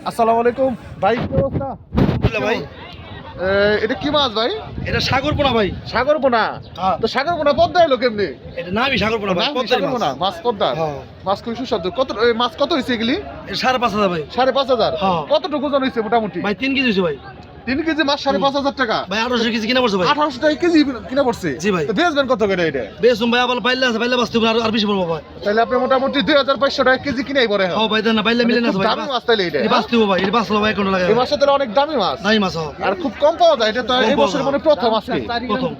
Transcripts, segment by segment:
আসসালামু আলাইকুম ভাই, কি অবস্থা ভাই? এটা কি মাছ ভাই? এটা সাগর পোনা ভাই। সাগর পোনা? তো সাগর পোনা পদ্মা এলো কেমনি? এটা নামই সাগর পোনা ভাই। সাগর পোনা মাছ পদ্মা। হ্যাঁ। মাছ খুবই সুস্বাদু। কত মাছ কত হয়েছে এগুলি? 5,500 ভাই। 5,500? হ্যাঁ। কতটুকু ওজন হয়েছে মোটামুটি? ভাই 3 কেজি হইছে ভাই। 3 কেজি মাছ 5,500 টাকা? ভাই 1800 কেজি কিনা পড়ছে ভাই। 1800 টাকা কেজি কিনা পড়ছে? জি ভাই। তো বেচবেন কত করে এটা? বেসুম ভাই আবার পাইলে আছে, পাইলে বাঁচতে আর বেশি পড়বো ভাই। তাহলে আপনি মোটামুটি 2,500 টাকা কেজি কিনাই পড়ে। হ্যাঁ ভাই, দেন না পাইলে মিলে না ভাই। দামি মাছ তাহলে এটা? এটা বাঁচতে হবে ভাই, এটা বাঁচলো ভাই কোন লাগে। এই মাছটা তাহলে অনেক দামি মাছ। দামি মাছ হবে। আর খুব কম পাওয়া যায়, এটা তো এই বছরের মনে প্রথম আজকে। প্রথম।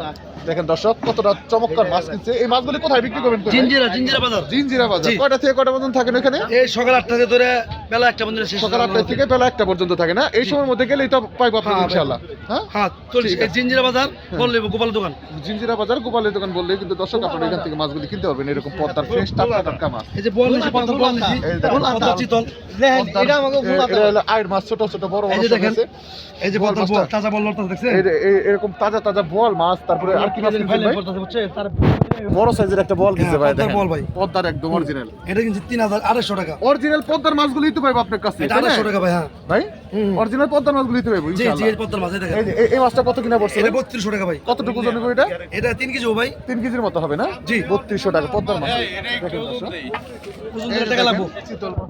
দেখেন দর্শক কতটা চমৎকার মাছ কিনছে। এই মাছগুলি কোথায় বিক্রি করবেন? জিঞ্জিরা বাজার। জিঞ্জিরা বাজার। জি। কয়টা থেকে কয়টা পর্যন্ত থাকেন এখানে? এই সকাল 8টা থেকে ধরে বেলা 1টা পর্যন্ত শেষ। সকাল 8টা থেকে বেলা 1টা পর্যন্ত থাকে না? এই সময়ের মধ্যে গেলেই তো পাইবো আপনি হ্যাঁ, ইনশাআল্লাহ। হ্যাঁ হ্যাঁ চলিস। এই জিঞ্জিরা বাজার বললে গোপাল দোকান। জিঞ্জিরা বাজার গোপালের দোকান বললে কিন্তু দর্শক আপনারা এখান থেকে মাছগুলি কিনতে পারবেন। এরকম পদ্মার ফ্রেশ টাটকা মাছ। এই যে বল নিছি, পদ্মা বল নিছি। এই দেখেন, পদ্মা চিতল। এটা আমাকে এটা হলো আইড় মাছ, ছোট ছোট বড় এই বড় যে সব দেখেন, আছে। এই যে বল পদ্মা মাছটা। তাজা বল লড়তা দেখছেন? এরকম তাজা তাজা বল মাছ, তারপরে আর কি মাছ কিনছেন ভাই? তার বড় সাইজের একটা বল কিনছে ভাই। পদ্মার দেখেন বল ভাই। পদ্মার একদম অরিজিনাল। এটা কিন্তু 3,250 টাকা। অরিজিনাল পদ্মার মাছগুলি তো পাইবো আপনার কাছে, এটা তাই না? 250 টাকা ভাই। হ্যাঁ ভাই অরিজিনাল পদ্মার মাছগুলি তো পাইবো জি জি, ইনশাআল্লাহ। এই পদ্মার মাছ এই দেখেন। এই যে এই মাছটা কত কিনা পড়ছে? এটা 3200 টাকা ভাই। কতটুকু ওজন হবে এটা? এটা 3 কেজি ভাই। 3 কেজির মতো হবে না? জি। 3200 টাকা পদ্মার মাছ। দেখেন দর্শক, ওজন করে টাকা লাগবো। চিতল মাছ।